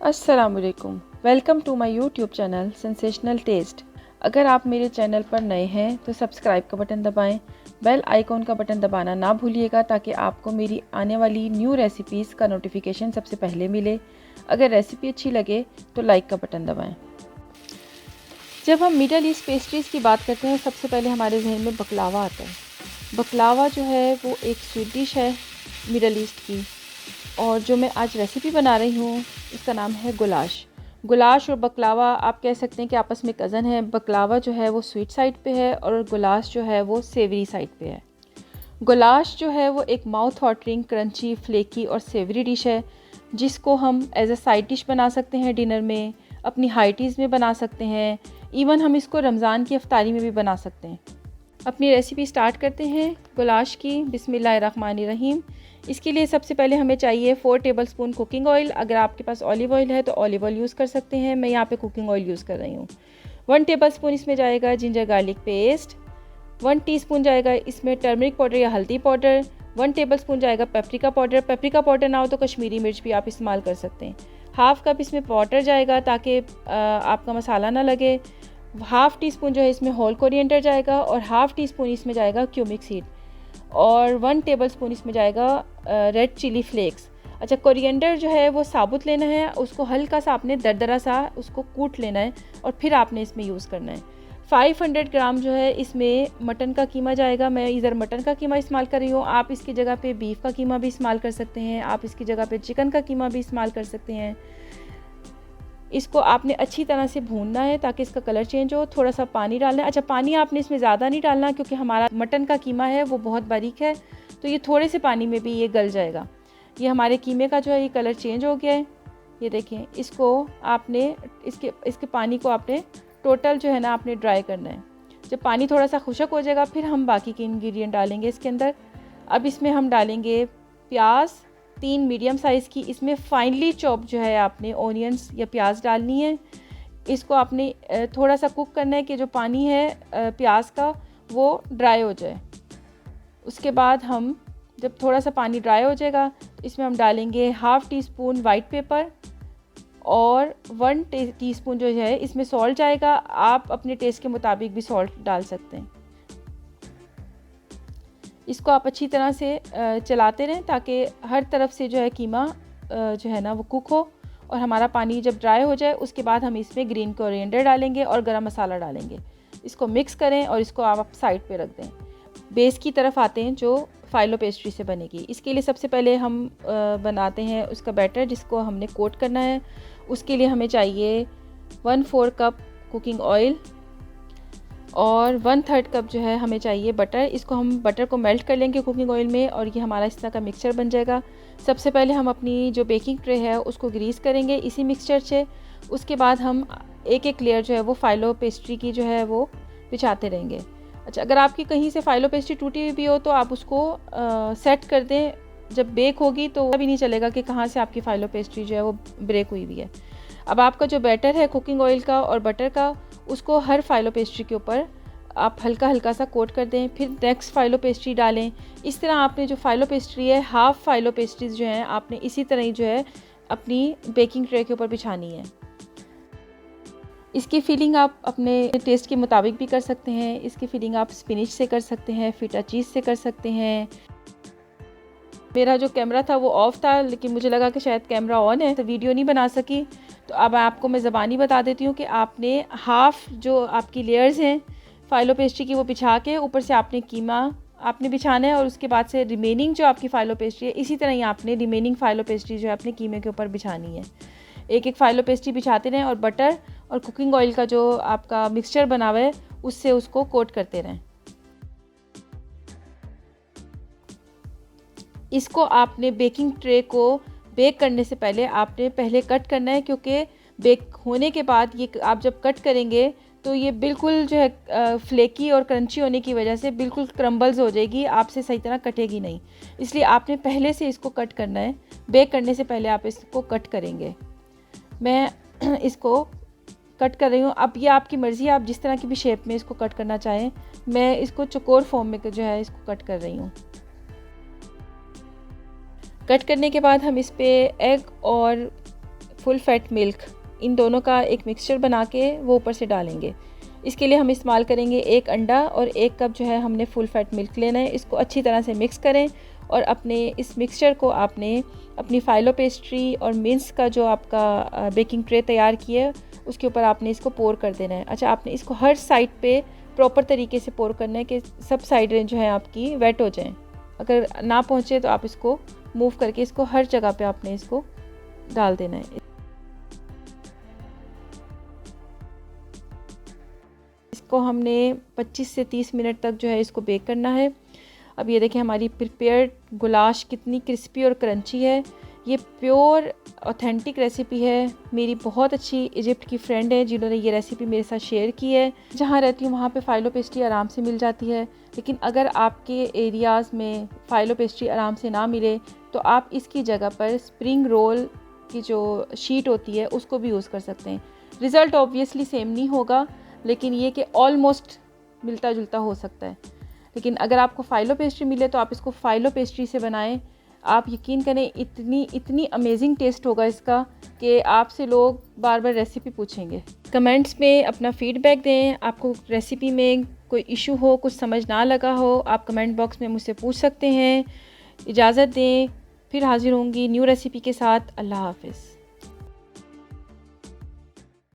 अस्सलामुअलैकुम, welcome to my YouTube channel sensational taste. अगर आप मेरे चैनल पर नए हैं तो सब्सक्राइब का बटन दबाएं, बेल आइकॉन का बटन दबाना ना भूलिएगा ताकि आपको मेरी आने वाली न्यू रेसिपीज़ का नोटिफिकेशन सबसे पहले मिले। अगर रेसिपी अच्छी लगे तो लाइक का बटन दबाएं। जब हम मिडल ईस्ट पेस्ट्रीज़ की बात करते हैं सबसे पहले हमारे जहन में बकलावा आता है। बकलावा जो है वो एक स्वीट डिश है मिडल ईस्ट की, और जो मैं आज रेसिपी बना रही हूँ उसका नाम है गुलाश। गुलाश और बकलावा आप कह सकते हैं कि आपस में कज़न है। बकलावा जो है वो स्वीट साइड पे है और गुलाश जो है वो सेवरी साइड पे है। गुलाश जो है वो एक माउथ वाटरिंग, क्रंची, फ्लेकी और सेवरी डिश है जिसको हम एज अ साइड डिश बना सकते हैं डिनर में, अपनी हाइटीज़ में बना सकते हैं, इवन हम इसको रमज़ान की अफ्तारी में भी बना सकते हैं। अपनी रेसिपी स्टार्ट करते हैं गुलाश की। बिस्मिल्लाहिर्रहमानिर्रहीम। इसके लिए सबसे पहले हमें चाहिए 4 टेबलस्पून कुकिंग ऑयल। अगर आपके पास ऑलिव ऑयल है तो ऑलिव ऑयल यूज़ कर सकते हैं, मैं यहाँ पे कुकिंग ऑयल यूज़ कर रही हूँ। 1 टेबलस्पून इसमें जाएगा जिंजर गार्लिक पेस्ट। 1 टीस्पून जाएगा इसमें टर्मरिक पाउडर या हल्दी पाउडर। 1 टेबलस्पून जाएगा पेपरिका पाउडर। पेपरिका पाउडर ना हो तो कश्मीरी मिर्च भी आप इस्तेमाल कर सकते हैं। हाफ़ कप इसमें वाटर जाएगा ताकि आपका मसाला ना लगे। हाफ़ टी स्पून जो है इसमें होल कोरिएंडर जाएगा और हाफ़ टी स्पून इसमें जाएगा क्यूमिक सीड, और 1 टेबलस्पून इसमें जाएगा रेड चिली फ्लेक्स। अच्छा, कोरिएंडर जो है वो साबुत लेना है, उसको हल्का सा आपने दरदरा सा उसको कूट लेना है और फिर आपने इसमें यूज़ करना है। 500 ग्राम जो है इसमें मटन का कीमा जाएगा। मैं इधर मटन का कीमा इस्तेमाल कर रही हूँ, आप इसकी जगह पे बीफ का कीमा भी इस्तेमाल कर सकते हैं, आप इसकी जगह पे चिकन का कीमा भी इस्तेमाल कर सकते हैं। इसको आपने अच्छी तरह से भूनना है ताकि इसका कलर चेंज हो। थोड़ा सा पानी डालना है। अच्छा, पानी आपने इसमें ज़्यादा नहीं डालना क्योंकि हमारा मटन का कीमा है वो बहुत बारीक है, तो ये थोड़े से पानी में भी ये गल जाएगा। ये हमारे कीमे का जो है ये कलर चेंज हो गया है, ये देखें। इसको आपने इसके पानी को आपने टोटल जो है ना आपने ड्राई करना है। जब पानी थोड़ा सा खुशक हो जाएगा फिर हम बाकी के इंग्रेडिएंट डालेंगे इसके अंदर। अब इसमें हम डालेंगे प्याज 3 मीडियम साइज़ की। इसमें फाइनली चॉप जो है आपने ऑनियंस या प्याज डालनी है। इसको आपने थोड़ा सा कुक करना है कि जो पानी है प्याज का वो ड्राई हो जाए। उसके बाद हम जब थोड़ा सा पानी ड्राई हो जाएगा तो इसमें हम डालेंगे half tea spoon white paper और 1 टीस्पून जो है इसमें सॉल्ट जाएगा। आप अपने टेस्ट के मुताबिक भी सॉल्ट डाल सकते हैं। इसको आप अच्छी तरह से चलाते रहें ताकि हर तरफ से जो है कीमा जो है ना वो कुक हो। और हमारा पानी जब ड्राई हो जाए उसके बाद हम इसमें ग्रीन कोरिएंडर डालेंगे और गरम मसाला डालेंगे। इसको मिक्स करें और इसको आप साइड पे रख दें। बेस की तरफ आते हैं जो फाइलो पेस्ट्री से बनेगी। इसके लिए सबसे पहले हम बनाते हैं उसका बैटर जिसको हमने कोट करना है। उसके लिए हमें चाहिए 1/4 कप कुकिंग ऑयल और 1/3 कप जो है हमें चाहिए बटर। इसको हम बटर को मेल्ट कर लेंगे कुकिंग ऑयल में और ये हमारा इस तरह का मिक्सचर बन जाएगा। सबसे पहले हम अपनी जो बेकिंग ट्रे है उसको ग्रीस करेंगे इसी मिक्सचर से। उसके बाद हम एक एक लेयर जो है वो फाइलो पेस्ट्री की जो है वो बिछाते रहेंगे। अच्छा, अगर आपकी कहीं से फाइलो पेस्ट्री टूटी हुई भी हो तो आप उसको सेट कर दें। जब बेक होगी तो भी नहीं चलेगा कि कहाँ से आपकी फाइलो पेस्ट्री जो है वो ब्रेक हुई हुई है। अब आपका जो बैटर है कुकिंग ऑयल का और बटर का, उसको हर फाइलो पेस्ट्री के ऊपर आप हल्का हल्का सा कोट कर दें। फिर नेक्स्ट फाइलो पेस्ट्री डालें। इस तरह आपने जो फाइलो पेस्ट्री है हाफ़ फाइलो पेस्ट्रीज जो हैं आपने इसी तरह ही जो है अपनी बेकिंग ट्रे के ऊपर बिछानी है। इसकी फिलिंग आप अपने टेस्ट के मुताबिक भी कर सकते हैं। इसकी फिलिंग आप स्पिनिच से कर सकते हैं, फीटा चीज़ से कर सकते हैं। मेरा जो कैमरा था वो ऑफ़ था लेकिन मुझे लगा कि शायद कैमरा ऑन है तो वीडियो नहीं बना सकी। तो अब आपको मैं ज़बानी बता देती हूँ कि आपने हाफ़ जो आपकी लेयर्स हैं फाइलो पेस्ट्री की वो बिछा के ऊपर से आपने कीमा आपने बिछाना है और उसके बाद से रिमेनिंग जो आपकी फाइलो पेस्ट्री है इसी तरह ही आपने रिमेनिंग फाइलो पेस्ट्री जो है अपने कीमे के ऊपर बिछानी है। एक एक फाइलो पेस्ट्री बिछाते रहें और बटर और कुकिंग ऑयल का जो आपका मिक्सचर बना हुआ है उससे उसको कोट करते रहें। इसको आपने बेकिंग ट्रे को बेक करने से पहले आपने पहले कट करना है क्योंकि बेक होने के बाद ये आप जब कट करेंगे तो ये बिल्कुल जो है फ्लेकी और क्रंची होने की वजह से बिल्कुल क्रम्बल्स हो जाएगी, आपसे सही तरह कटेगी नहीं। इसलिए आपने पहले से इसको कट करना है। बेक करने से पहले आप इसको कट करेंगे। मैं इसको कट कर रही हूँ। अब ये आपकी मर्ज़ी है, आप जिस तरह की भी शेप में इसको कट करना चाहें। मैं इसको चौकोर फॉर्म में जो है इसको कट कर रही हूँ। कट करने के बाद हम इस पर एग और फुल फैट मिल्क, इन दोनों का एक मिक्सचर बना के वो ऊपर से डालेंगे। इसके लिए हम इस्तेमाल करेंगे 1 अंडा और 1 कप जो है हमने फुल फैट मिल्क लेना है। इसको अच्छी तरह से मिक्स करें और अपने इस मिक्सचर को आपने अपनी फाइलो पेस्ट्री और मिन्स का जो आपका बेकिंग ट्रे तैयार किया है उसके ऊपर आपने इसको पोर कर देना है। अच्छा, आपने इसको हर साइड पे प्रॉपर तरीके से पोर करना है कि सब साइडें जो है आपकी वेट हो जाएं। अगर ना पहुँचे तो आप इसको मूव करके इसको हर जगह पे आपने इसको डाल देना है। इसको हमने 25 से 30 मिनट तक जो है इसको बेक करना है। अब ये देखें हमारी प्रिपेयर्ड गुलाश कितनी क्रिस्पी और क्रंची है। ये प्योर ऑथेंटिक रेसिपी है। मेरी बहुत अच्छी इजिप्ट की फ्रेंड है जिन्होंने ये रेसिपी मेरे साथ शेयर की है। जहाँ रहती हूँ वहाँ पे फाइलो पेस्ट्री आराम से मिल जाती है, लेकिन अगर आपके एरियाज़ में फाइलो पेस्ट्री आराम से ना मिले तो आप इसकी जगह पर स्प्रिंग रोल की जो शीट होती है उसको भी यूज़ कर सकते हैं। रिज़ल्ट ऑब्वियसली सेम नहीं होगा, लेकिन ये कि ऑलमोस्ट मिलता जुलता हो सकता है। लेकिन अगर आपको फाइलो पेस्ट्री मिले तो आप इसको फाइलो पेस्ट्री से बनाएं। आप यकीन करें इतनी अमेजिंग टेस्ट होगा इसका कि आपसे लोग बार बार रेसिपी पूछेंगे। कमेंट्स में अपना फीडबैक दें। आपको रेसिपी में कोई इशू हो, कुछ समझ ना लगा हो, आप कमेंट बॉक्स में मुझसे पूछ सकते हैं। इजाज़त दें, फिर हाज़िर होंगी न्यू रेसिपी के साथ। अल्लाह हाफ़िज़।